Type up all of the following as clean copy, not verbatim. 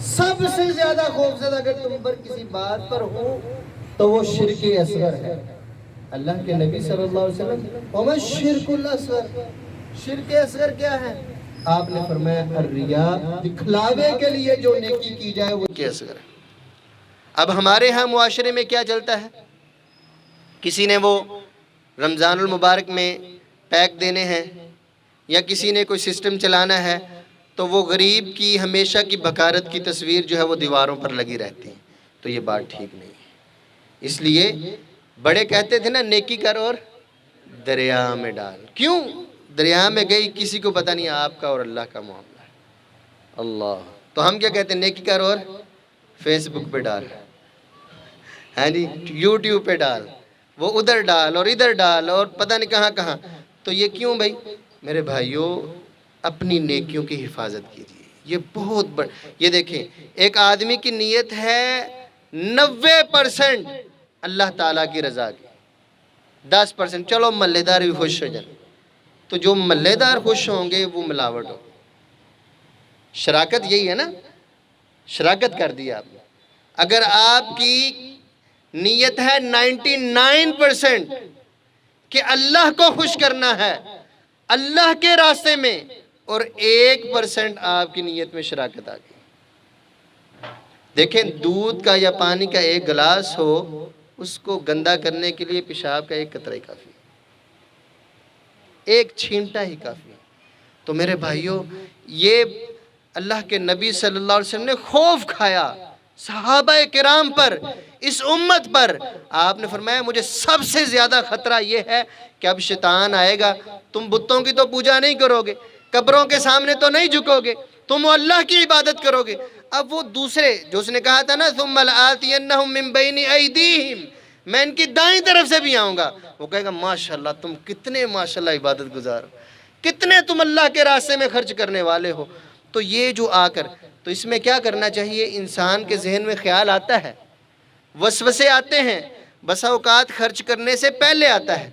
سب سے زیادہ خوفزدہ اگر تم پر کسی بات پر ہو تو وہ شرک اصغر ہے۔ اللہ کے نبی صلی اللہ علیہ وسلم وَمَا الشِّرْكُ الْأَصْغَرُ، شرک اصغر کیا ہے؟ آپ نے فرمایا الریا، دکھلاوے کے لیے جو نیکی کی جائے وہ شرک اصغر ہے۔ اب ہمارے ہاں معاشرے میں کیا چلتا ہے؟ کسی نے وہ رمضان المبارک میں پیک دینے ہیں یا کسی نے کوئی سسٹم چلانا ہے تو وہ غریب کی ہمیشہ کی بکارت کی تصویر جو ہے وہ دیواروں پر لگی رہتی ہے، تو یہ بات ٹھیک نہیں ہے۔ اس لیے بڑے کہتے تھے نا، نیکی کر اور دریا میں ڈال۔ کیوں دریا میں گئی؟ کسی کو پتہ نہیں آپ کا اور اللہ کا معاملہ ہے۔ اللہ، تو ہم کیا کہتے ہیں؟ نیکی کر اور فیس بک پہ ڈال، ہاں جی، یوٹیوب پہ ڈال، وہ ادھر ڈال اور ادھر ڈال اور پتہ نہیں کہاں کہاں۔ تو یہ کیوں بھائی؟ میرے بھائیوں، اپنی نیکیوں کی حفاظت کیجیے، یہ بہت یہ دیکھیں، ایک آدمی کی نیت ہے 90% اللہ تعالیٰ کی رضا کی، 10% چلو محلے دار بھی خوش ہو جائیں، تو جو محلے دار خوش ہوں گے وہ ملاوٹ ہو۔ شراکت یہی ہے نا، شراکت کر دی آپ نے۔ اگر آپ کی نیت ہے 99% کہ اللہ کو خوش کرنا ہے اللہ کے راستے میں، اور 1% آپ کی نیت میں شراکت آ گئی، دیکھیں دودھ کا یا پانی کا ایک گلاس ہو، اس کو گندا کرنے کے لیے پیشاب کا ایک قطرہ ہی کافی ہے، ایک چھینٹا ہی کافی ہے۔ تو میرے بھائیوں، یہ اللہ کے نبی صلی اللہ علیہ وسلم نے خوف کھایا صحابہ کرام پر، اس امت پر۔ آپ نے فرمایا مجھے سب سے زیادہ خطرہ یہ ہے کہ اب شیطان آئے گا، تم بتوں کی تو پوجا نہیں کرو گے، قبروں کے سامنے تو نہیں جھکو گے، تم اللہ کی عبادت کرو گے۔ اب وہ دوسرے جو اس نے کہا تھا نا ثُمَّ لَآتِيَنَّهُم مِّن بَيْنِ أَيْدِيهِمْ، میں ان کی دائیں طرف سے بھی آؤں گا، وہ کہے گا ماشاءاللہ تم کتنے ماشاءاللہ عبادت گزار ہو، کتنے تم اللہ کے راستے میں خرچ کرنے والے ہو۔ تو یہ جو آ کر، تو اس میں کیا کرنا چاہیے؟ انسان کے ذہن میں خیال آتا ہے، وسوسے آتے ہیں، بسا اوقات خرچ کرنے سے پہلے آتا ہے،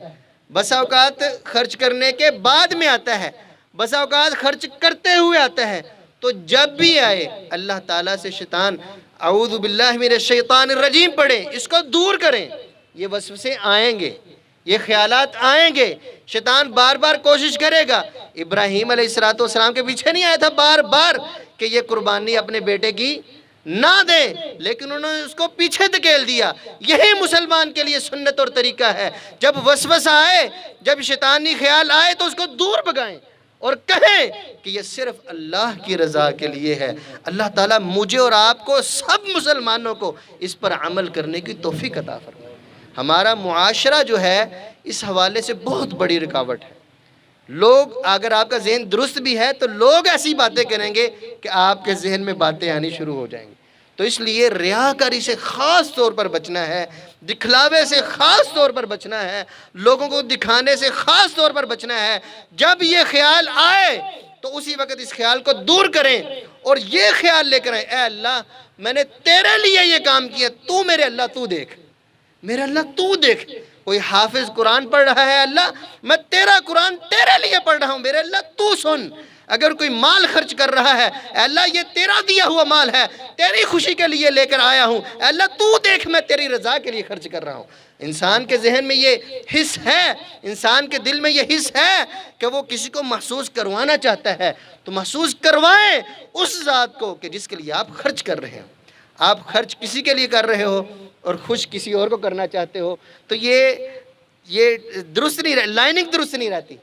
بسا اوقات خرچ کرنے کے بعد میں آتا ہے، بسا اوقات خرچ کرتے ہوئے آتا ہے۔ تو جب بھی آئے اللہ تعالیٰ سے شیطان اعوذ باللہ من الشیطان الرجیم پڑھیں، اس کو دور کریں۔ یہ وسوسے آئیں گے، یہ خیالات آئیں گے، شیطان بار بار کوشش کرے گا۔ ابراہیم علیہ السلام کے پیچھے نہیں آیا تھا بار بار کہ یہ قربانی اپنے بیٹے کی نہ دیں، لیکن انہوں نے اس کو پیچھے دھکیل دیا۔ یہی مسلمان کے لیے سنت اور طریقہ ہے، جب وسوسہ آئے، جب شیطانی خیال آئے تو اس کو دور بھگائیں اور کہیں کہ یہ صرف اللہ کی رضا کے لیے ہے۔ اللہ تعالیٰ مجھے اور آپ کو، سب مسلمانوں کو اس پر عمل کرنے کی توفیق عطا فرمائے۔ ہمارا معاشرہ جو ہے اس حوالے سے بہت بڑی رکاوٹ ہے۔ لوگ، اگر آپ کا ذہن درست بھی ہے تو لوگ ایسی باتیں کریں گے کہ آپ کے ذہن میں باتیں آنی شروع ہو جائیں گی۔ تو اس لیے ریاکاری سے خاص طور پر بچنا ہے، دکھلاوے سے خاص طور پر بچنا ہے، لوگوں کو دکھانے سے خاص طور پر بچنا ہے۔ جب یہ خیال آئے تو اسی وقت اس خیال کو دور کریں اور یہ خیال لے کر آئیں، اے اللہ میں نے تیرے لیے یہ کام کیا، تو میرے اللہ تو دیکھ، میرے اللہ تو دیکھ۔ کوئی حافظ قرآن پڑھ رہا ہے، اللہ میں تیرا قرآن تیرے لیے پڑھ رہا ہوں، میرے اللہ تو سن۔ اگر کوئی مال خرچ کر رہا ہے، اے اللہ یہ تیرا دیا ہوا مال ہے، تیری خوشی کے لیے لے کر آیا ہوں، اے اللہ تو دیکھ میں تیری رضا کے لیے خرچ کر رہا ہوں۔ انسان کے ذہن میں یہ حس ہے، انسان کے دل میں یہ حس ہے کہ وہ کسی کو محسوس کروانا چاہتا ہے، تو محسوس کروائیں اس ذات کو کہ جس کے لیے آپ خرچ کر رہے ہیں۔ آپ خرچ کسی کے لیے کر رہے ہو اور خوش کسی اور کو کرنا چاہتے ہو، تو یہ درست نہیں رہتی، لائننگ درست نہیں رہتی،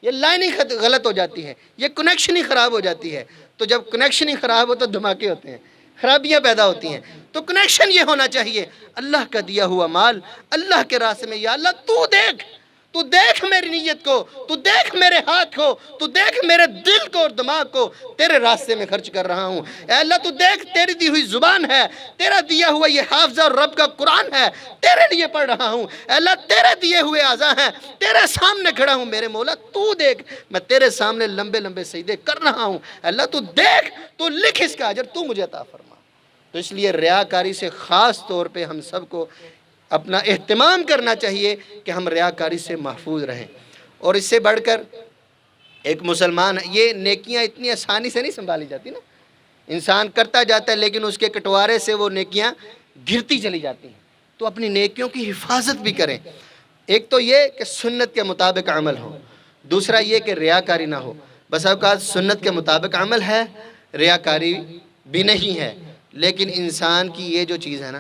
یہ لائننگ غلط ہو جاتی ہے، یہ کنیکشن ہی خراب ہو جاتی ہے۔ تو جب کنیکشن ہی خراب ہو تو دھماکے ہوتے ہیں، خرابیاں پیدا ہوتی ہیں۔ تو کنیکشن یہ ہونا چاہیے، اللہ کا دیا ہوا مال اللہ کے راستے میں، یا اللہ تو دیکھ، تو دیکھ میری نیت کو، تو دیکھ میرے ہاتھ کو، تو دیکھ میرے دل کو اور دماغ کو، تیرے راستے میں خرچ کر رہا ہوں۔ اے اللہ تو دیکھ تیری دی ہوئی زبان ہے، تیرا دیا ہوا یہ حافظہ اور رب کا قرآن ہے، تیرے لیے پڑھ رہا ہوں۔ اے اللہ تیرے دیے ہوئے اعضاء ہیں، تیرے سامنے کھڑا ہوں، میرے مولا تو دیکھ، میں تیرے سامنے لمبے لمبے سجدے کر رہا ہوں۔ اے اللہ تو دیکھ، تو لکھ اس کا اجر تو مجھے عطا فرما۔ تو اس لیے ریاکاری سے خاص طور پہ ہم سب کو اپنا اہتمام کرنا چاہیے کہ ہم ریاکاری سے محفوظ رہیں۔ اور اس سے بڑھ کر ایک مسلمان، یہ نیکیاں اتنی آسانی سے نہیں سنبھالی جاتی نا، انسان کرتا جاتا ہے لیکن اس کے کٹوارے سے وہ نیکیاں گرتی چلی جاتی ہیں۔ تو اپنی نیکیوں کی حفاظت بھی کریں۔ ایک تو یہ کہ سنت کے مطابق عمل ہو، دوسرا یہ کہ ریاکاری نہ ہو۔ بس اوقات سنت کے مطابق عمل ہے، ریاکاری بھی نہیں ہے، لیکن انسان کی یہ جو چیز ہے نا،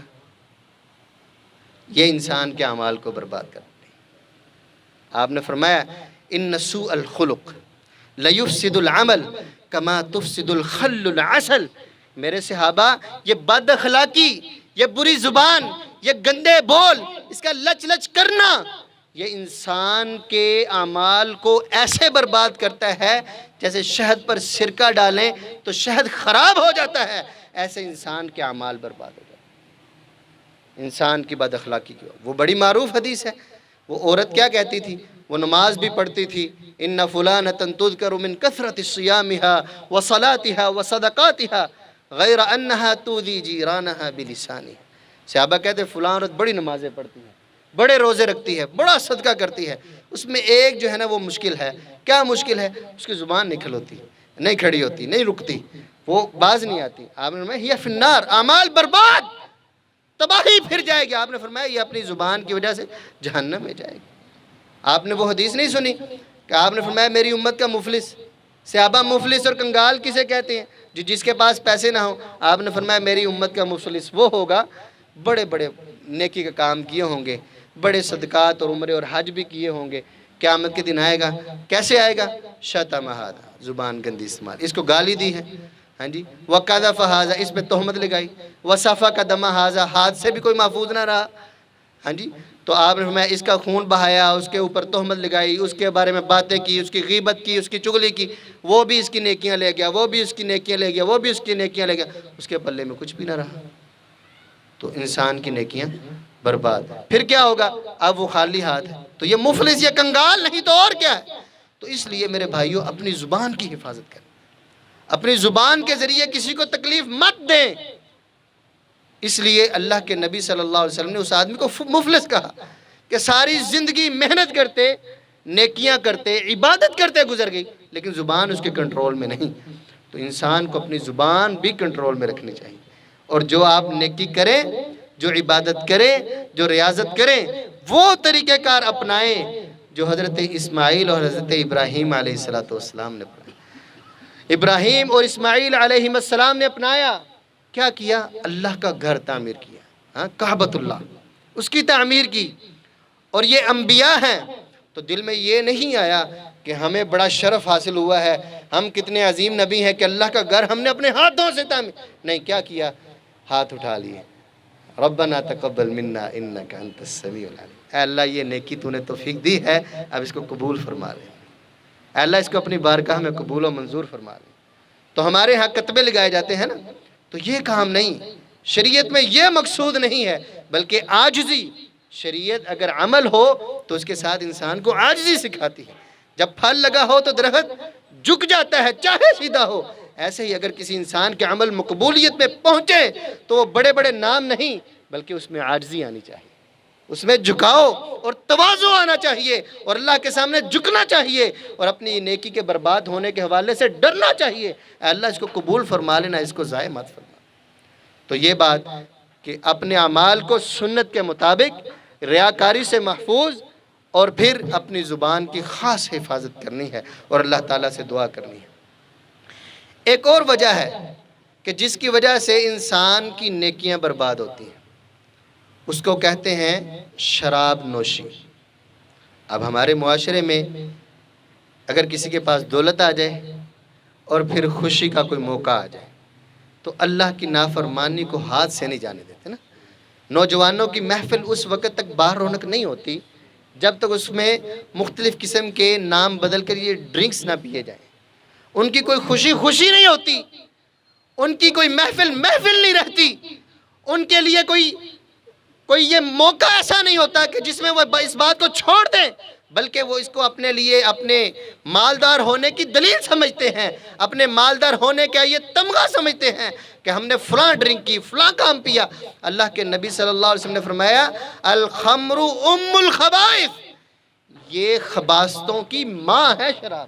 یہ انسان کے اعمال کو برباد کرتی ہے۔ آپ نے فرمایا ان سوء الخلق لیفسد العمل کما تفسد الخل العسل۔ میرے صحابہ، یہ بد اخلاقی، یہ بری زبان، یہ گندے بول، اس کا لچ لچ کرنا، یہ انسان کے اعمال کو ایسے برباد کرتا ہے جیسے شہد پر سرکہ ڈالیں تو شہد خراب ہو جاتا ہے، ایسے انسان کے اعمال برباد ہو جاتے ہیں۔ انسان کی بد اخلاقی کی وہ بڑی معروف حدیث ہے۔ وہ عورت کیا کہتی تھی؟ وہ نماز بھی پڑھتی تھی، ان فلانۃ تذکر من کثرۃ صیامها وصلاتها وصدقاتها غیر انها تؤذی جیرانها بلسانها۔ صحابہ کہتے ہیں فلاں عورت بڑی نمازیں پڑھتی ہے، بڑے روزے رکھتی ہے، بڑا صدقہ کرتی ہے، اس میں ایک جو ہے نا وہ مشکل ہے۔ کیا مشکل ہے؟ اس کی زبان نہیں کھلوتی، نہیں کھڑی ہوتی، نہیں رکتی، وہ باز نہیں آتی۔ آپ نے فرمایا ہی فی النار، اعمال برباد، تباہی پھر جائے گی۔ آپ نے فرمایا یہ اپنی زبان کی وجہ سے جہنم میں جائے گی۔ آپ نے وہ حدیث نہیں سنی کہ آپ نے فرمایا میری امت کا مفلس، صحابہ مفلس اور کنگال کسے کہتے ہیں؟ جس کے پاس پیسے نہ ہوں۔ آپ نے فرمایا میری امت کا مفلس وہ ہوگا بڑے بڑے نیکی کا کام کیے ہوں گے، بڑے صدقات اور عمرے اور حج بھی کیے ہوں گے، قیامت کے دن آئے گا، کیسے آئے گا؟ شتم ھذا، زبان گندی استعمال، اس کو گالی دی ہے، ہاں جی، وقذف ھذا، اس پہ تہمت لگائی، وسفک دم ھذا، ہاتھ سے بھی کوئی محفوظ نہ رہا، ہاں جی، تو آپ نے فرمایا اس کا خون بہایا، اس کے اوپر تہمت لگائی، اس کے بارے میں باتیں کی، اس کی غیبت کی، اس کی چغلی کی، وہ بھی اس کی نیکیاں لے گیا، وہ بھی اس کی نیکیاں لے گیا، وہ بھی اس کی نیکیاں لے گیا، اس کے پلے میں کچھ بھی نہ رہا۔ تو انسان کی نیکیاں برباد، پھر کیا ہوگا؟ اب وہ خالی ہاتھ ہے، تو یہ مفلس یا کنگال نہیں تو اور کیا ہے؟ تو اس لیے میرے بھائیوں اپنی زبان کی حفاظت کریں، اپنی زبان کے ذریعے کسی کو تکلیف مت دیں۔ اس لیے اللہ کے نبی صلی اللہ علیہ وسلم نے اس آدمی کو مفلس کہا کہ ساری زندگی محنت کرتے، نیکیاں کرتے، عبادت کرتے گزر گئی، لیکن زبان اس کے کنٹرول میں نہیں۔ تو انسان کو اپنی زبان بھی کنٹرول میں رکھنی چاہیے، اور جو آپ نیکی کریں، جو عبادت کریں، جو ریاضت کریں، وہ طریقہ کار اپنائیں جو حضرت اسماعیل اور حضرت ابراہیم علیہ السلام نے اپنایا۔ ابراہیم اور اسماعیل علیہ السلام نے اپنایا، کیا کیا؟ اللہ کا گھر تعمیر کیا، کعبۃ اللہ، اس کی تعمیر کی۔ اور یہ انبیاء ہیں تو دل میں یہ نہیں آیا کہ ہمیں بڑا شرف حاصل ہوا ہے، ہم کتنے عظیم نبی ہیں کہ اللہ کا گھر ہم نے اپنے ہاتھوں سے تعمیر، نہیں، کیا کیا؟ ہاتھ اٹھا لیے، ربنا تقبل منا انک انت السمیع العلیم، اے اللہ یہ نیکی تو نے توفیق دی ہے، اب اس کو قبول فرما لے، اے اللہ اس کو اپنی بارگاہ میں قبول و منظور فرما لے۔ تو ہمارے ہاں کتبے لگائے جاتے ہیں نا، تو یہ کام نہیں، شریعت میں یہ مقصود نہیں ہے، بلکہ عاجزی۔ شریعت اگر عمل ہو تو اس کے ساتھ انسان کو عاجزی سکھاتی ہے۔ جب پھل لگا ہو تو درخت جھک جاتا ہے چاہے سیدھا ہو، ایسے ہی اگر کسی انسان کے عمل مقبولیت میں پہنچے تو وہ بڑے بڑے نام نہیں، بلکہ اس میں عاجزی آنی چاہیے، اس میں جھکاؤ اور تواضع آنا چاہیے، اور اللہ کے سامنے جھکنا چاہیے، اور اپنی نیکی کے برباد ہونے کے حوالے سے ڈرنا چاہیے، اے اللہ اس کو قبول فرما لینا، اس کو ضائع مت فرما۔ تو یہ بات کہ اپنے اعمال کو سنت کے مطابق ریاکاری سے محفوظ، اور پھر اپنی زبان کی خاص حفاظت کرنی ہے اور اللہ تعالیٰ سے دعا کرنی ہے۔ ایک اور وجہ ہے کہ جس کی وجہ سے انسان کی نیکیاں برباد ہوتی ہیں، اس کو کہتے ہیں شراب نوشی۔ اب ہمارے معاشرے میں اگر کسی کے پاس دولت آ جائے اور پھر خوشی کا کوئی موقع آ جائے تو اللہ کی نافرمانی کو ہاتھ سے نہیں جانے دیتے نا۔ نوجوانوں کی محفل اس وقت تک باہر رونق نہیں ہوتی جب تک اس میں مختلف قسم کے نام بدل کر یہ ڈرنکس نہ پیے جائیں۔ ان کی کوئی خوشی نہیں ہوتی، ان کی کوئی محفل نہیں رہتی، ان کے لیے کوئی یہ موقع ایسا نہیں ہوتا کہ جس میں وہ اس بات کو چھوڑ دیں، بلکہ وہ اس کو اپنے لیے اپنے مالدار ہونے کی دلیل سمجھتے ہیں، اپنے مالدار ہونے کا یہ تمغہ سمجھتے ہیں کہ ہم نے فلاں ڈرنک کی، فلاں کام پیا۔ اللہ کے نبی صلی اللہ علیہ وسلم نے فرمایا الخمر ام الخبائث، یہ خباثتوں کی ماں ہے شراب۔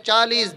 40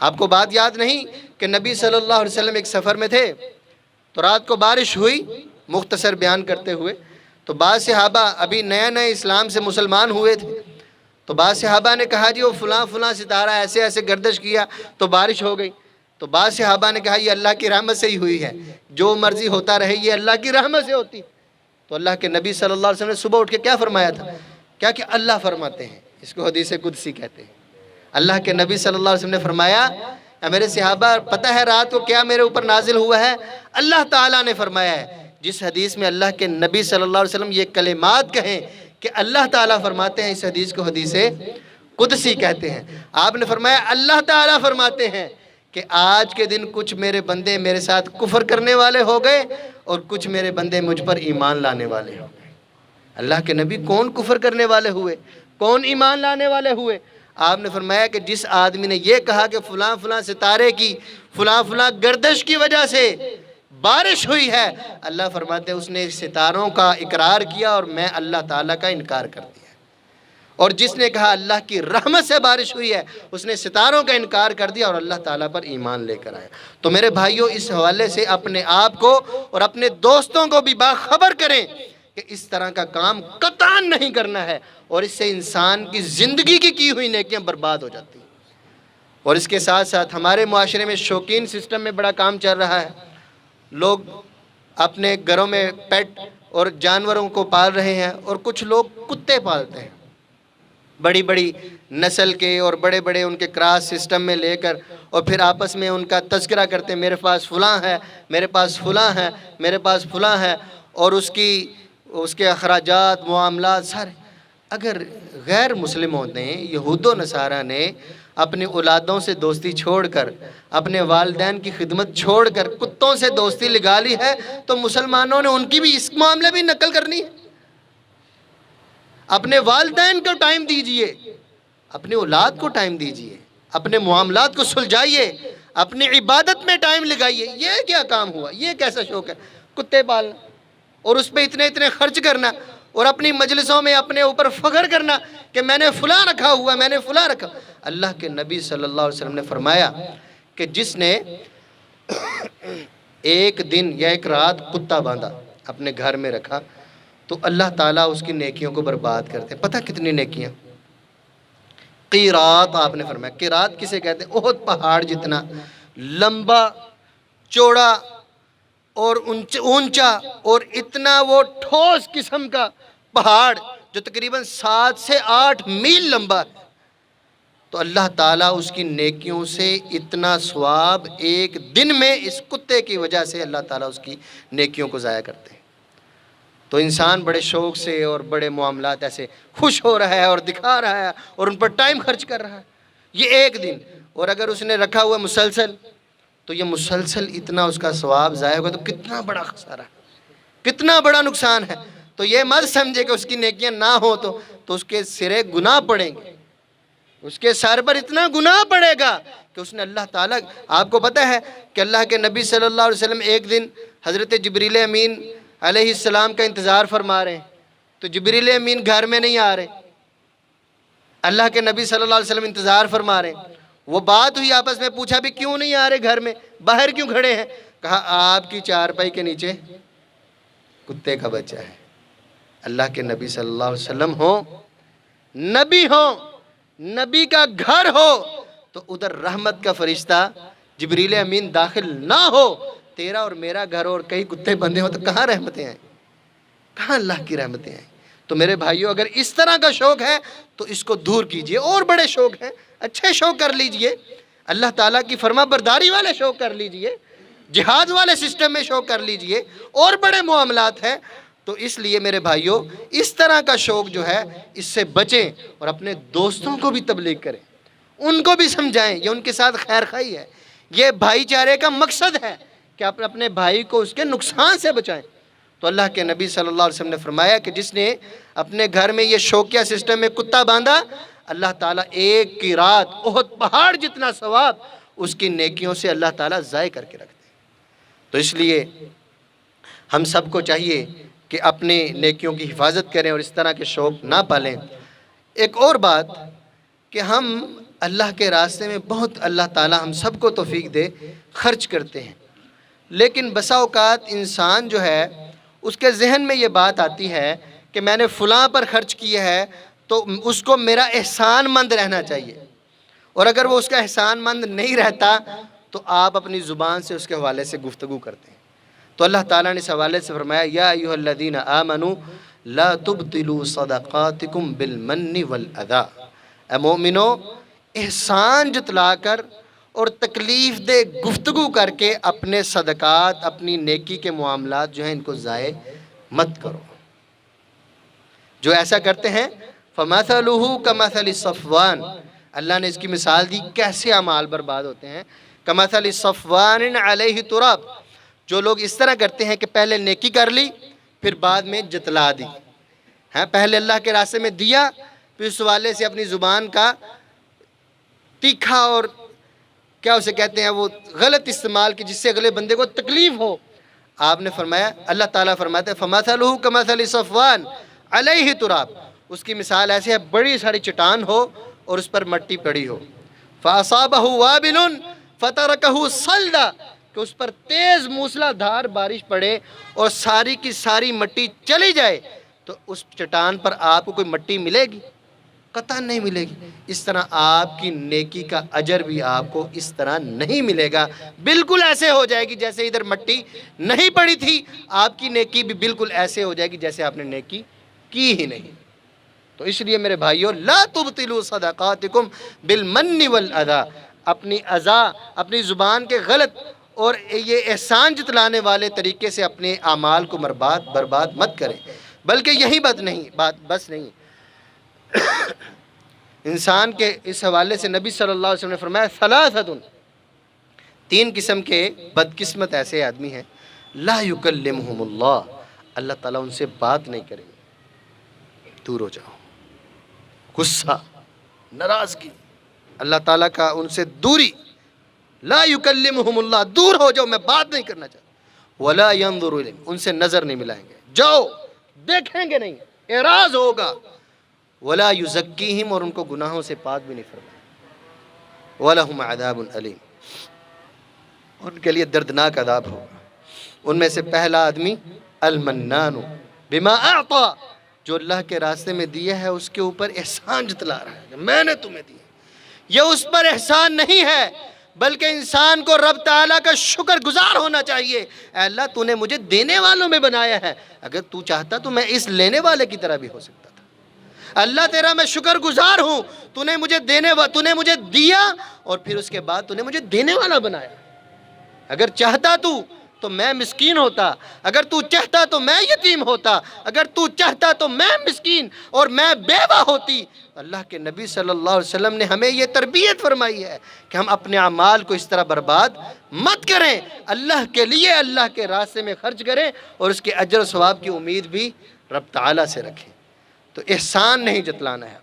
آپ کو بات یاد نہیں کہ نبی صلی اللہ علیہ وسلم ایک سفر میں تھے تو رات کو بارش ہوئی، مختصر بیان کرتے ہوئے، تو بعض صحابہ ابھی نئے نئے اسلام سے مسلمان ہوئے تھے، تو بعض صحابہ نے کہا جی وہ فلاں فلاں ستارہ ایسے ایسے گردش کیا تو بارش ہو گئی. تو بعض صحابہ نے کہا یہ اللہ کی رحمت سے ہی ہوئی ہے، جو مرضی ہوتا رہے یہ اللہ کی رحمت سے ہوتی. تو اللہ کے نبی صلی اللہ علیہ وسلم نے صبح اٹھ کے کیا فرمایا تھا؟ کیا کہ اللہ فرماتے ہیں، اس کو حدیث قدسی کہتے ہیں. اللہ کے نبی صلی اللہ علیہ وسلم نے فرمایا اے میرے صحابہ پتہ ہے رات کو کیا میرے اوپر نازل ہوا ہے؟ اللہ تعالیٰ نے فرمایا ہے. جس حدیث میں اللہ کے نبی صلی اللہ علیہ وسلم یہ کلمات کہیں کہ اللہ تعالیٰ فرماتے ہیں، اس حدیث کو حدیث قدسی کہتے ہیں. آپ نے فرمایا اللہ تعالیٰ فرماتے ہیں کہ آج کے دن کچھ میرے بندے میرے ساتھ کفر کرنے والے ہو گئے اور کچھ میرے بندے مجھ پر ایمان لانے والے ہو گئے. اللہ کے نبی کون کفر کرنے والے ہوئے، کون ایمان لانے والے ہوئے؟ آپ نے فرمایا کہ جس آدمی نے یہ کہا کہ فلاں فلاں ستارے کی فلاں فلاں گردش کی وجہ سے بارش ہوئی ہے، اللہ فرماتے ہیں اس نے ستاروں کا اقرار کیا اور میں اللہ تعالیٰ کا انکار کر دیا. اور جس نے کہا اللہ کی رحمت سے بارش ہوئی ہے، اس نے ستاروں کا انکار کر دیا اور اللہ تعالیٰ پر ایمان لے کر آیا. تو میرے بھائیوں اس حوالے سے اپنے آپ کو اور اپنے دوستوں کو بھی باخبر کریں کہ اس طرح کا کام قطعاً نہیں کرنا ہے، اور اس سے انسان کی زندگی کی ہوئی نیکیاں برباد ہو جاتی ہیں. اور اس کے ساتھ ساتھ ہمارے معاشرے میں شوقین سسٹم میں بڑا کام چل رہا ہے. لوگ اپنے گھروں میں پیٹ اور جانوروں کو پال رہے ہیں، اور کچھ لوگ کتے پالتے ہیں بڑی بڑی نسل کے، اور بڑے بڑے ان کے کراس سسٹم میں لے کر، اور پھر آپس میں ان کا تذکرہ کرتے ہیں میرے پاس فلاں ہے، میرے پاس فلاں ہے، میرے پاس فلاں ہے، اور اس کے اخراجات معاملات سارے. اگر غیر مسلموں نے، یہود و نصارہ نے اپنی اولادوں سے دوستی چھوڑ کر، اپنے والدین کی خدمت چھوڑ کر کتوں سے دوستی لگا لی ہے، تو مسلمانوں نے ان کی بھی اس معاملے بھی نقل کرنی ہے. اپنے والدین کو ٹائم دیجئے، اپنی اولاد کو ٹائم دیجئے، اپنے معاملات کو سلجھائیے، اپنی عبادت میں ٹائم لگائیے. یہ کیا کام ہوا؟ یہ کیسا شوق ہے کتے پالنا اور اس پہ اتنے خرچ کرنا، اور اپنی مجلسوں میں اپنے اوپر فخر کرنا کہ میں نے فلاں رکھا ہوا، میں نے فلاں رکھا. اللہ کے نبی صلی اللہ علیہ وسلم نے فرمایا کہ جس نے ایک دن یا ایک رات کتا باندھا اپنے گھر میں رکھا تو اللہ تعالیٰ اس کی نیکیوں کو برباد کرتے. پتہ کتنی نیکیاں؟ قیرات. آپ نے فرمایا قیرات کسے کہتے ہیں؟ احد پہاڑ جتنا لمبا چوڑا اور اونچا اور اتنا وہ ٹھوس قسم کا پہاڑ جو تقریباً 7 سے 8 میل لمبا ہے. تو اللہ تعالیٰ اس کی نیکیوں سے اتنا ثواب ایک دن میں اس کتے کی وجہ سے اللہ تعالیٰ اس کی نیکیوں کو ضائع کرتے ہیں. تو انسان بڑے شوق سے اور بڑے معاملات ایسے خوش ہو رہا ہے اور دکھا رہا ہے اور ان پر ٹائم خرچ کر رہا ہے یہ ایک دن. اور اگر اس نے رکھا ہوا مسلسل تو یہ مسلسل اتنا اس کا ثواب ضائع ہوگا تو کتنا بڑا خسارہ ہے، کتنا بڑا نقصان ہے. تو یہ مت سمجھے کہ اس کی نیکیاں نہ ہو تو اس کے سرے گناہ پڑیں گے، اس کے سر پر اتنا گناہ پڑے گا کہ اس نے اللہ تعالیٰ. آپ کو پتہ ہے کہ اللہ کے نبی صلی اللہ علیہ وسلم ایک دن حضرت جبریل امین علیہ السلام کا انتظار فرما رہے ہیں، تو جبریل امین گھر میں نہیں آ رہے، اللہ کے نبی صلی اللہ علیہ وسلم انتظار فرما رہے ہیں. وہ بات ہوئی آپس میں، پوچھا بھی کیوں نہیں آ رہے گھر میں، باہر کیوں کھڑے ہیں؟ کہا آپ کی چارپائی کے نیچے کتے کا بچہ ہے. اللہ کے نبی صلی اللہ علیہ وسلم ہو، نبی کا گھر ہو، تو ادھر رحمت کا فرشتہ جبریل امین داخل نہ ہو، تیرا اور میرا گھر اور کئی کتے بندے ہو تو کہاں رحمتیں آئیں، کہاں اللہ کی رحمتیں آئیں. تو میرے بھائیوں اگر اس طرح کا شوق ہے تو اس کو دور کیجئے. اور بڑے شوق ہیں، اچھے شوق کر لیجئے، اللہ تعالیٰ کی فرما برداری والے شوق کر لیجئے، جہاد والے سسٹم میں شوق کر لیجئے، اور بڑے معاملات ہیں. تو اس لیے میرے بھائیوں اس طرح کا شوق جو ہے اس سے بچیں اور اپنے دوستوں کو بھی تبلیغ کریں، ان کو بھی سمجھائیں. یہ ان کے ساتھ خیر خواہی ہے، یہ بھائی چارے کا مقصد ہے کہ آپ اپنے بھائی کو اس کے نقصان سے بچائیں. تو اللہ کے نبی صلی اللہ علیہ وسلم نے فرمایا کہ جس نے اپنے گھر میں یہ شوقیہ سسٹم میں کتا باندھا، اللہ تعالیٰ ایک کی رات احد پہاڑ جتنا ثواب اس کی نیکیوں سے اللہ تعالیٰ ضائع کر کے رکھتے ہیں. تو اس لیے ہم سب کو چاہیے کہ اپنے نیکیوں کی حفاظت کریں اور اس طرح کے شوق نہ پالیں. ایک اور بات کہ ہم اللہ کے راستے میں بہت اللہ تعالیٰ ہم سب کو توفیق دے خرچ کرتے ہیں، لیکن بسا اوقات انسان جو ہے اس کے ذہن میں یہ بات آتی ہے کہ میں نے فلاں پر خرچ کیا ہے تو اس کو میرا احسان مند رہنا چاہیے، اور اگر وہ اس کا احسان مند نہیں رہتا تو آپ اپنی زبان سے اس کے حوالے سے گفتگو کرتے ہیں۔ تو اللہ تعالیٰ نے اس حوالے سے فرمایا یا ایھا الذین آمنوا لا تبطلوا صدقاتکم بالمن والاذی، اے مومنو احسان جتلا کر اور تکلیف دہ گفتگو کر کے اپنے صدقات، اپنی نیکی کے معاملات جو ہیں ان کو ضائع مت کرو۔ جو ایسا کرتے ہیں فَمَثَلُهُ كَمَثَلِ صَفْوَانٍ، اللہ نے اس کی مثال دی کیسے اعمال برباد ہوتے ہیں۔ كَمَثَلِ صَفْوَانٍ عَلَيْهِ تُرَابٌ، جو لوگ اس طرح کرتے ہیں کہ پہلے نیکی کر لی پھر بعد میں جتلا دی، پہلے اللہ کے راستے میں دیا پھر اس والے سے اپنی زبان کا تیکھا اور کیا اسے کہتے ہیں وہ غلط استعمال کی جس سے اگلے بندے کو تکلیف ہو۔ آپ نے فرمایا، اللہ تعالیٰ فرماتے ہیں فَمَثَلُهُ كَمَثَلِ صَفْوَانٍ عَلَيْهِ تُرَابٌ، اس کی مثال ایسے ہے بڑی ساری چٹان ہو اور اس پر مٹی پڑی ہو، فَأَصَابَهُ وَابِلٌ فَتَرَكَهُ صَلْدًا، کہ اس پر تیز موسلا دھار بارش پڑے اور ساری کی ساری مٹی چلی جائے تو اس چٹان پر آپ کو کوئی مٹی ملے گی؟ قطعاً نہیں ملے گی۔ اس طرح آپ کی نیکی کا اجر بھی آپ کو اس طرح نہیں ملے گا، بالکل ایسے ہو جائے گی جیسے ادھر مٹی نہیں پڑی تھی، آپ کی نیکی بھی بالکل ایسے ہو جائے گی جیسے آپ نے نیکی کی ہی نہیں۔ تو اس لیے میرے بھائیو لا تبطلوا صدقاتکم بالمن والاذی، اپنی اذا، اپنی زبان کے غلط اور یہ احسان جتلانے والے طریقے سے اپنے اعمال کو برباد مت کریں۔ بلکہ یہی بات نہیں، انسان کے اس حوالے سے نبی صلی اللہ علیہ وسلم نے فرمایا ثلاثۃ، تین قسم کے بدقسمت ایسے آدمی ہیں لا یکلمہم اللہ، اللہ تعالیٰ ان سے بات نہیں کریں گے، دور ہو جاؤ۔ غصہ، ناراضگی، اللہ تعالیٰ کا ان سے دوری، لا یکلمہم اللہ، دور ہو جاؤ، میں بات نہیں کرنا چاہتا۔ ولا ینظر الیہم، ان سے نظر نہیں ملائیں گے، جاؤ، دیکھیں گے نہیں، اعراض ہوگا۔ ولا یزکیہم، اور ان کو گناہوں سے پاک بھی نہیں فرمائے۔ ولہم عذاب علیم، ان کے لیے دردناک عذاب ہوگا۔ ان میں سے پہلا آدمی المنان بما اعطا، جو اللہ کے راستے میں دیا ہے اس کے اوپر احسان جتلا رہا ہے کہ میں نے تمہیں دیا، یہ اس پر احسان نہیں ہے بلکہ انسان کو رب تعالیٰ کا شکر گزار ہونا چاہیے۔ اے اللہ تو نے مجھے دینے والوں میں بنایا ہے، اگر تو چاہتا تو میں اس لینے والے کی طرح بھی ہو سکتا تھا۔ اللہ تیرا میں شکر گزار ہوں، تو نے مجھے دیا اور پھر اس کے بعد تو نے مجھے دینے والا بنایا۔ اگر چاہتا تو میں مسکین ہوتا، اگر تو چاہتا تو میں یتیم ہوتا، اگر تو چاہتا تو میں مسکین اور میں بیوہ ہوتی۔ اللہ کے نبی صلی اللہ علیہ وسلم نے ہمیں یہ تربیت فرمائی ہے کہ ہم اپنے اعمال کو اس طرح برباد مت کریں، اللہ کے لیے اللہ کے راستے میں خرچ کریں اور اس کے اجر و ثواب کی امید بھی رب تعالیٰ سے رکھیں۔ تو احسان نہیں جتلانا ہے۔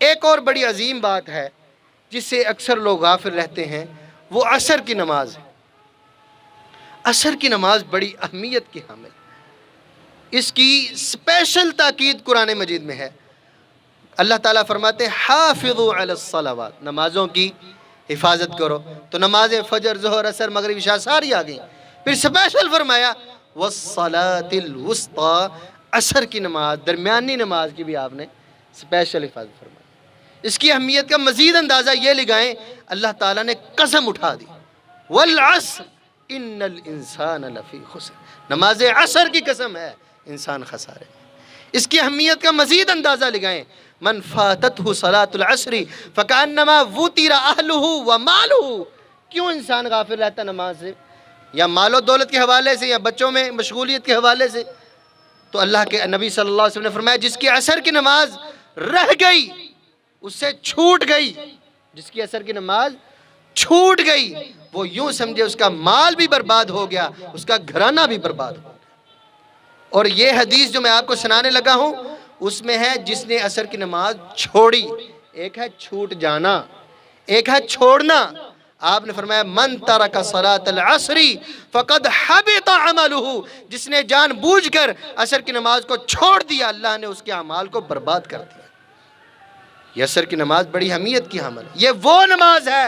ایک اور بڑی عظیم بات ہے جس سے اکثر لوگ غافل رہتے ہیں، وہ عصر کی نماز ہے۔ عصر کی نماز بڑی اہمیت کی حامل، اس کی اسپیشل تاکید قرآن مجید میں ہے۔ اللہ تعالیٰ فرماتے ہیں حافظوا علی الصلوات، نمازوں کی حفاظت کرو۔ تو نمازیں فجر، ظہر، عصر، مغرب، عشاء ساری آ گئیں، پھر اسپیشل فرمایا والصلاۃ الوسطیٰ، عصر کی نماز، درمیانی نماز کی بھی آپ نے اسپیشل حفاظت فرمائی۔ اس کی اہمیت کا مزید اندازہ یہ لگائیں، اللہ تعالیٰ نے قسم اٹھا دی والعصر ان الانسان لفی خسر، نماز عصر کی قسم ہے، انسان خسارے۔ اس کی اہمیت کا مزید اندازہ لگائیں، من فاتتہ صلاۃ العصر فکأنما وطر اہلہ ومالہ، کیوں انسان غافل رہتا نماز سے، یا مال و دولت کے حوالے سے یا بچوں میں مشغولیت کے حوالے سے؟ تو اللہ کے نبی صلی اللہ علیہ وسلم نے فرمایا جس کی عصر کی نماز رہ گئی، اس سے چھوٹ گئی، جس کی عصر کی نماز چھوٹ گئی، وہ یوں سمجھے اس کا مال بھی برباد ہو گیا، اس کا گھرانہ بھی برباد ہو گیا۔ اور یہ حدیث جو میں آپ کو سنانے لگا ہوں اس میں ہے جس نے عصر کی نماز چھوڑی، ایک ہے چھوٹ جانا، ایک ہے چھوڑنا۔ آپ نے فرمایا من ترک صلاۃ العصر فقد حبط عملہ، جس نے جان بوجھ کر عصر کی نماز کو چھوڑ دیا اللہ نے اس کے اعمال کو برباد کر دیا۔ یہ عصر کی نماز بڑی اہمیت کی حامل ہے۔ یہ وہ نماز ہے،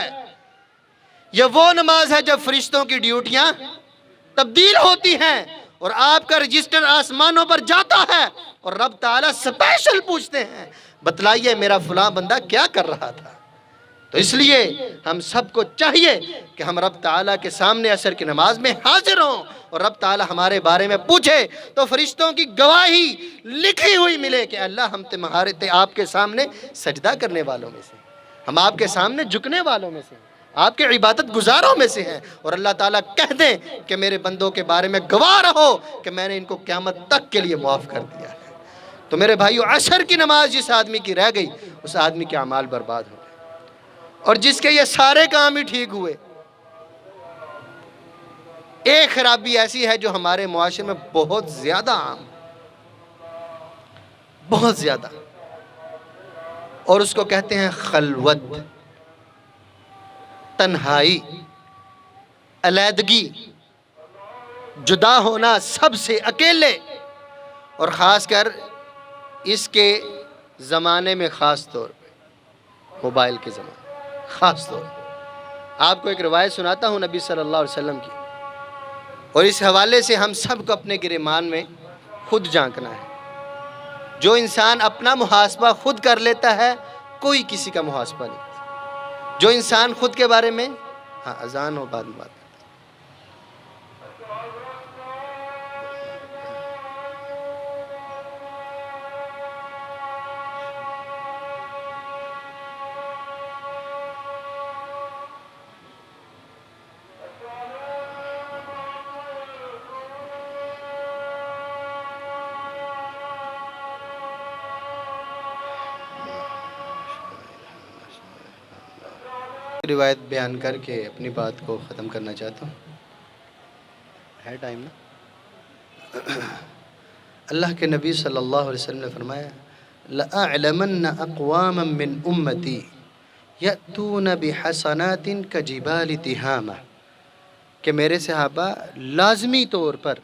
یہ وہ نماز ہے جب فرشتوں کی ڈیوٹیاں تبدیل ہوتی ہیں اور آپ کا رجسٹر آسمانوں پر جاتا ہے اور رب تعالیٰ سپیشل پوچھتے ہیں بتلائیے میرا فلاں بندہ کیا کر رہا تھا۔ تو اس لیے ہم سب کو چاہیے کہ ہم رب تعالیٰ کے سامنے عصر کی نماز میں حاضر ہوں اور رب تعالیٰ ہمارے بارے میں پوچھے تو فرشتوں کی گواہی لکھی ہوئی ملے کہ اللہ ہم تمہارے آپ کے سامنے سجدہ کرنے والوں میں سے، ہم آپ کے سامنے جھکنے والوں میں سے، آپ کے عبادت گزاروں میں سے ہیں، اور اللہ تعالیٰ کہہ دیں کہ میرے بندوں کے بارے میں گواہ رہو کہ میں نے ان کو قیامت تک کے لیے معاف کر دیا ہے۔ تو میرے بھائیو، عصر کی نماز جس آدمی کی رہ گئی اس آدمی کے اعمال برباد ہو گئے، اور جس کے یہ سارے کام ہی ٹھیک ہوئے۔ ایک خرابی ایسی ہے جو ہمارے معاشرے میں بہت زیادہ عام، بہت زیادہ، اور اس کو کہتے ہیں خلوت، تنہائی، علیحدگی، جدا ہونا سب سے، اکیلے، اور خاص کر اس کے زمانے میں، خاص طور پہ موبائل کے زمانے خاص طور پہ۔ آپ کو ایک روایت سناتا ہوں نبی صلی اللہ علیہ وسلم کی، اور اس حوالے سے ہم سب کو اپنے گریبان میں خود جھانکنا ہے۔ جو انسان اپنا محاسبہ خود کر لیتا ہے کوئی کسی کا محاسبہ نہیں۔ جو انسان خود کے بارے میں، ہاں اذان ہو بعد میں بات، روایت بیان کر کے اپنی بات کو ختم کرنا چاہتا ہوں، ہے ٹائم نا؟ اللہ کے نبی صلی اللہ علیہ وسلم نے فرمایا لَأَعْلَمَنَّ أَقْوَامًا مِّنْ أُمَّتِي يَأْتُونَ بِحَسَنَاتٍ كَجِبَالِ تِهَامَةٍ، کہ میرے صحابہ لازمی طور پر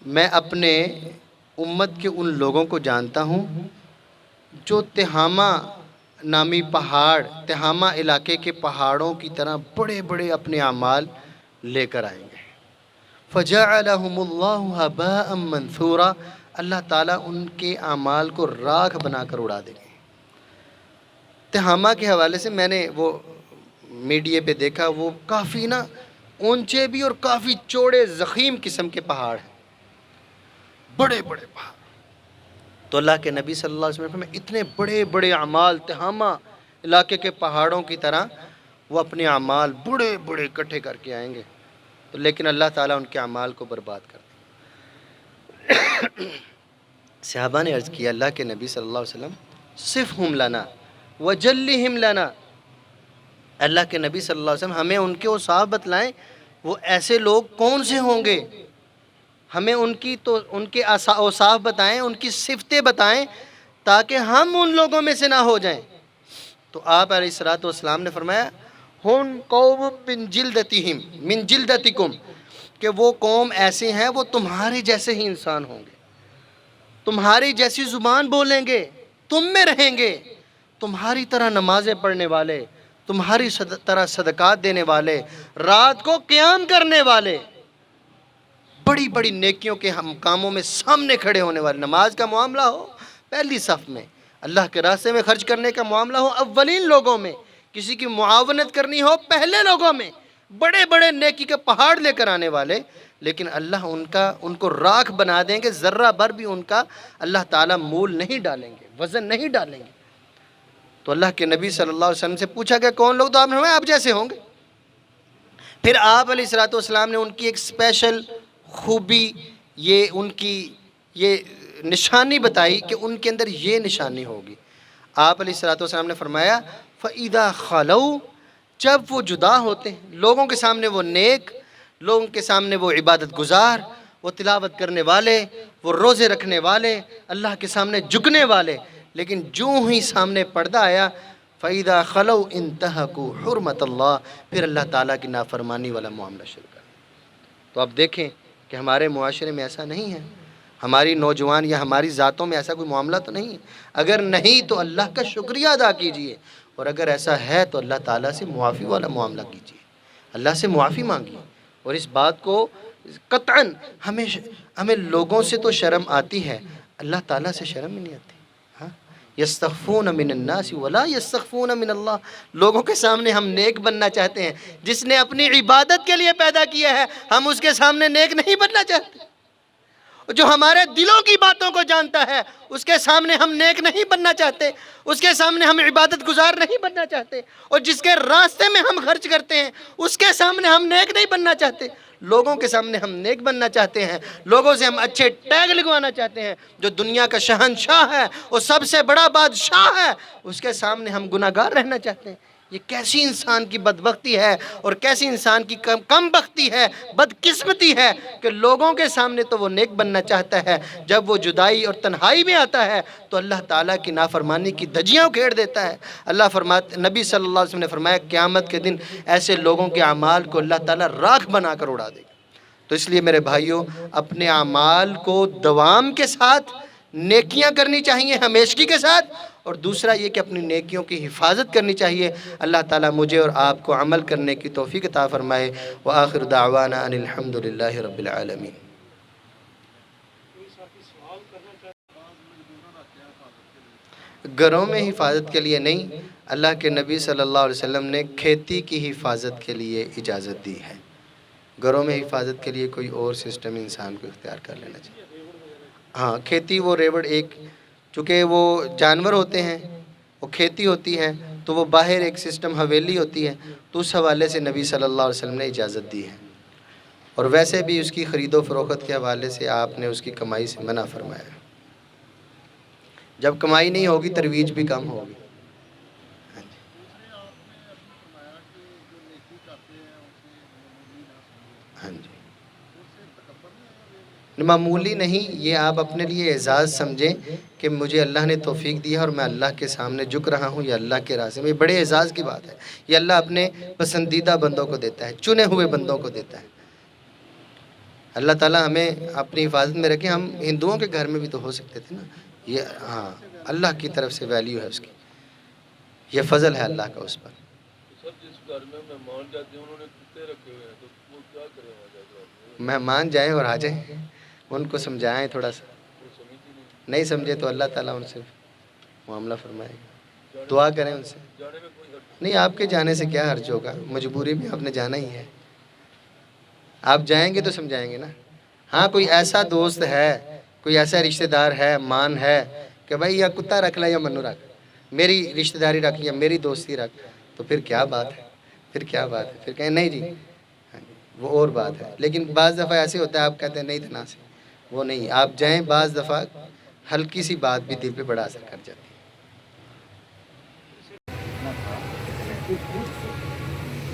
میں اپنے امت کے ان لوگوں کو جانتا ہوں جو تہامہ نامی پہاڑ، تہامہ علاقے کے پہاڑوں کی طرح بڑے بڑے اپنے اعمال لے کر آئیں گے۔ فَجَعَلَهُمُ اللَّهُ هَبَاءً مَنْثُورًا، اللہ تعالیٰ ان کے اعمال کو راکھ بنا کر اڑا دیں گے۔ تہامہ کے حوالے سے میں نے وہ میڈیا پہ دیکھا، وہ کافی نا اونچے بھی اور کافی چوڑے ضخیم قسم کے پہاڑ ہیں، بڑے بڑے پہاڑ۔ تو اللہ کے نبی صلی اللہ علیہ وسلم میں اتنے بڑے بڑے اعمال تہامہ علاقے کے پہاڑوں کی طرح وہ اپنے اعمال بڑے بڑے اکٹھے کر کے آئیں گے، لیکن اللہ تعالیٰ ان کے اعمال کو برباد کر دیں۔ صحابہ نے عرض کیا اللہ کے نبی صلی اللہ علیہ وسلم صفہم لنا وجلہم لنا، اللہ کے نبی صلی اللہ علیہ وسلم ہمیں ان کے اوصاف بتلائیں، وہ ایسے لوگ کون سے ہوں گے، ہمیں ان کے اوصاف بتائیں، ان کی صفتیں بتائیں تاکہ ہم ان لوگوں میں سے نہ ہو جائیں۔ تو آپ علیہ الصلوۃ والسلام نے فرمایا ہن قوم من جلدتہم من جلدتکم، کہ وہ قوم ایسے ہیں وہ تمہارے جیسے ہی انسان ہوں گے، تمہاری جیسی زبان بولیں گے، تم میں رہیں گے، تمہاری طرح نمازیں پڑھنے والے، تمہاری طرح صدقات دینے والے، رات کو قیام کرنے والے، بڑی بڑی نیکیوں کے ہم کاموں میں سامنے کھڑے ہونے والے، نماز کا معاملہ ہو پہلی صف میں، اللہ کے راستے میں خرچ کرنے کا معاملہ ہو اولین لوگوں میں، کسی کی معاونت کرنی ہو پہلے لوگوں میں، بڑے بڑے نیکی کے پہاڑ لے کر آنے والے، لیکن اللہ ان کو راکھ بنا دیں گے، ذرہ بھر بھی ان کا اللہ تعالیٰ مول نہیں ڈالیں گے، وزن نہیں ڈالیں گے۔ تو اللہ کے نبی صلی اللہ علیہ وسلم سے پوچھا کہ کون لوگ، تو آپ نے فرمایا آپ جیسے ہوں گے۔ پھر آپ علیہ الصلوۃ والسلام نے ان کی ایک اسپیشل خوبی، یہ ان کی یہ نشانی بتائی کہ ان کے اندر یہ نشانی ہوگی۔ آپ علیہ الصلوۃ والسلام نے فرمایا فَإِذَا خَلَوْا، جب وہ جدا ہوتے ہیں، لوگوں کے سامنے وہ نیک، لوگوں کے سامنے وہ عبادت گزار، وہ تلاوت کرنے والے، وہ روزے رکھنے والے، اللہ کے سامنے جھکنے والے، لیکن جو ہی سامنے پردہ آیا فَإِذَا خَلَوْا انتَهَكُوا حُرْمَةَ اللَّهِ، پھر اللہ تعالیٰ کی نافرمانی والا معاملہ شروع کر۔ تو اب دیکھیں کہ ہمارے معاشرے میں ایسا نہیں ہے، ہماری نوجوان یا ہماری ذاتوں میں ایسا کوئی معاملہ تو نہیں ہے؟ اگر نہیں تو اللہ کا شکریہ ادا کیجئے، اور اگر ایسا ہے تو اللہ تعالیٰ سے معافی والا معاملہ کیجئے، اللہ سے معافی مانگیے۔ اور اس بات کو قطعاً ہمیں لوگوں سے تو شرم آتی ہے، اللہ تعالیٰ سے شرم ہی نہیں آتی۔ ہاں، یستخفون من الناس ولا یستخفون من اللہ، لوگوں کے سامنے ہم نیک بننا چاہتے ہیں، جس نے اپنی عبادت کے لیے پیدا کیا ہے ہم اس کے سامنے نیک نہیں بننا چاہتے۔ جو ہمارے دلوں کی باتوں کو جانتا ہے اس کے سامنے ہم نیک نہیں بننا چاہتے، اس کے سامنے ہم عبادت گزار نہیں بننا چاہتے، اور جس کے راستے میں ہم خرچ کرتے ہیں اس کے سامنے ہم نیک نہیں بننا چاہتے۔ لوگوں کے سامنے ہم نیک بننا چاہتے ہیں، لوگوں سے ہم اچھے ٹیگ لگوانا چاہتے ہیں۔ جو دنیا کا شہنشاہ ہے، وہ سب سے بڑا بادشاہ ہے، اس کے سامنے ہم گناہگار رہنا چاہتے ہیں۔ یہ کیسی انسان کی بدبختی ہے، اور کیسی انسان کی کم بختی ہے، بدقسمتی ہے کہ لوگوں کے سامنے تو وہ نیک بننا چاہتا ہے، جب وہ جدائی اور تنہائی میں آتا ہے تو اللہ تعالیٰ کی نافرمانی کی دھجیاں کھیڑ دیتا ہے۔ نبی صلی اللہ علیہ وسلم نے فرمایا قیامت کے دن ایسے لوگوں کے اعمال کو اللہ تعالیٰ راکھ بنا کر اڑا دے گا۔ تو اس لیے میرے بھائیوں، اپنے اعمال کو دوام کے ساتھ نیکیاں کرنی چاہیے، ہمیشگی کے ساتھ، اور دوسرا یہ کہ اپنی نیکیوں کی حفاظت کرنی چاہیے۔ اللہ تعالیٰ مجھے اور آپ کو عمل کرنے کی توفیق عطا فرمائے۔ وآخر دعوانا ان الحمدللہ رب العالمین۔ گھروں میں حفاظت کے لیے نہیں، اللہ کے نبی صلی اللہ علیہ وسلم نے کھیتی کی حفاظت کے لیے اجازت دی ہے۔ گھروں میں حفاظت کے لیے کوئی اور سسٹم انسان کو اختیار کر لینا چاہیے۔ ہاں، کھیتی وہ ریوڑ ایک، چونکہ وہ جانور ہوتے ہیں، وہ کھیتی ہوتی ہے، تو وہ باہر ایک سسٹم حویلی ہوتی ہے، تو اس حوالے سے نبی صلی اللہ علیہ وسلم نے اجازت دی ہے۔ اور ویسے بھی اس کی خرید و فروخت کے حوالے سے آپ نے اس کی کمائی سے منع فرمایا ہے۔ جب کمائی نہیں ہوگی ترویج بھی کم ہوگی۔ ہاں جی، معمولی نہیں، یہ آپ اپنے لیے اعزاز سمجھیں کہ مجھے اللہ نے توفیق دیا اور میں اللہ کے سامنے جھک رہا ہوں، یا اللہ کے راستے میں، یہ بڑے اعزاز کی بات ہے۔ یہ اللہ اپنے پسندیدہ بندوں کو دیتا ہے، چنے ہوئے بندوں کو دیتا ہے۔ اللہ تعالیٰ ہمیں اپنی حفاظت میں رکھے۔ ہم ہندوؤں کے گھر میں بھی تو ہو سکتے تھے نا، یہ ہاں اللہ کی طرف سے ویلیو ہے اس کی، یہ فضل ہے اللہ کا اس پر۔ مہمان جائیں اور آ جائیں، ان کو سمجھائیں تھوڑا سا، نہیں سمجھے تو اللہ تعالیٰ ان سے معاملہ فرمائے گا، دعا کریں ان سے۔ نہیں، آپ کے جانے سے کیا حرج ہوگا، مجبوری میں آپ نے جانا ہی ہے، آپ جائیں گے تو سمجھائیں گے نا۔ ہاں، کوئی ایسا دوست ہے، کوئی ایسا رشتہ دار ہے، مان ہے کہ بھائی یا کتا رکھ لے یا منو رکھ، میری رشتہ داری رکھ یا میری دوستی رکھ، تو پھر کیا بات ہے، پھر کیا بات ہے، پھر کہیں نہیں جی وہ اور بات ہے۔ لیکن بعض دفعہ ایسے ہوتا ہے آپ کہتے ہیں نہیں تنا سے، وہ نہیں، آپ جائیں، بعض دفعہ ہلکی سی بات بھی دل پہ بڑا اثر کر جاتی ہے۔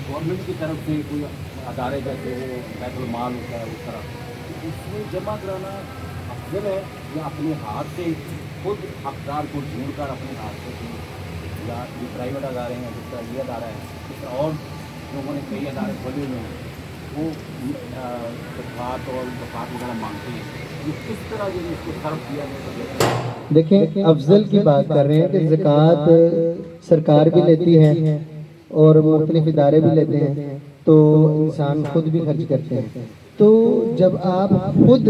گورنمنٹ کی طرف سے کوئی ادارے جیسے وہ بیت المال ہوتا ہے اس طرح، اس میں جمع کرانا افضل ہے یا اپنے ہاتھ سے خود حقدار کو ڈھونڈ کر اپنے ہاتھ سے، یا جو پرائیویٹ ادارے ہیں جس طرح یہ ادارہ ہے، اس طرح اور لوگوں نے کئی ادارے کھولے ہوئے ہیں وہ زکوٰۃ اور زکوٰۃ وغیرہ مانگتے ہیں، یہ کس طرح جو اس کو صرف کیا جائے؟ دیکھیں، افضل کی بات کر رہے ہیں کہ زکوٰۃ سرکار بھی لیتی ہے اور مختلف ادارے بھی لیتے ہیں، تو انسان خود بھی خرچ کرتے ہیں۔ تو جب آپ خود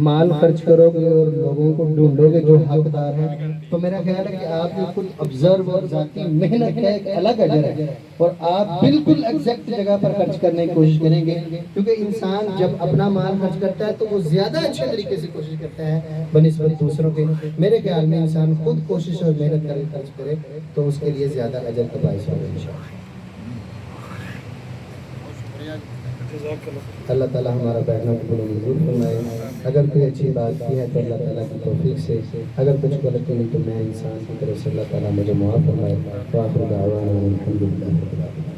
مال خرچ کرو گے اور لوگوں کو ڈھونڈو گے جو حقدار ہیں، تو میرا خیال ہے کہ آپ کی خود آبزرو اور ذاتی محنت کا ایک الگ اجر ہے، اور آپ بالکل ایگزیکٹ جگہ پر خرچ کرنے کی کوشش کریں گے، کیونکہ انسان جب اپنا مال خرچ کرتا ہے تو وہ زیادہ اچھے طریقے سے کوشش کرتا ہے بنسبت دوسروں کے۔ میرے خیال میں انسان خود کوشش اور محنت کر خرچ کرے تو اس کے لیے زیادہ اجر کا باعث ہوگا انشاءاللہ۔ اللہ تعالیٰ ہمارا بیٹھنا قبول و منظور فرمائے۔ اگر کوئی اچھی بات کی ہے تو اللہ تعالیٰ کی توفیق سے، اگر کچھ غلط ہوئی تو میں انسان کی طرف سے اللہ تعالیٰ مجھے معاف فرمائے۔ وآخر دعوانا الحمدللہ۔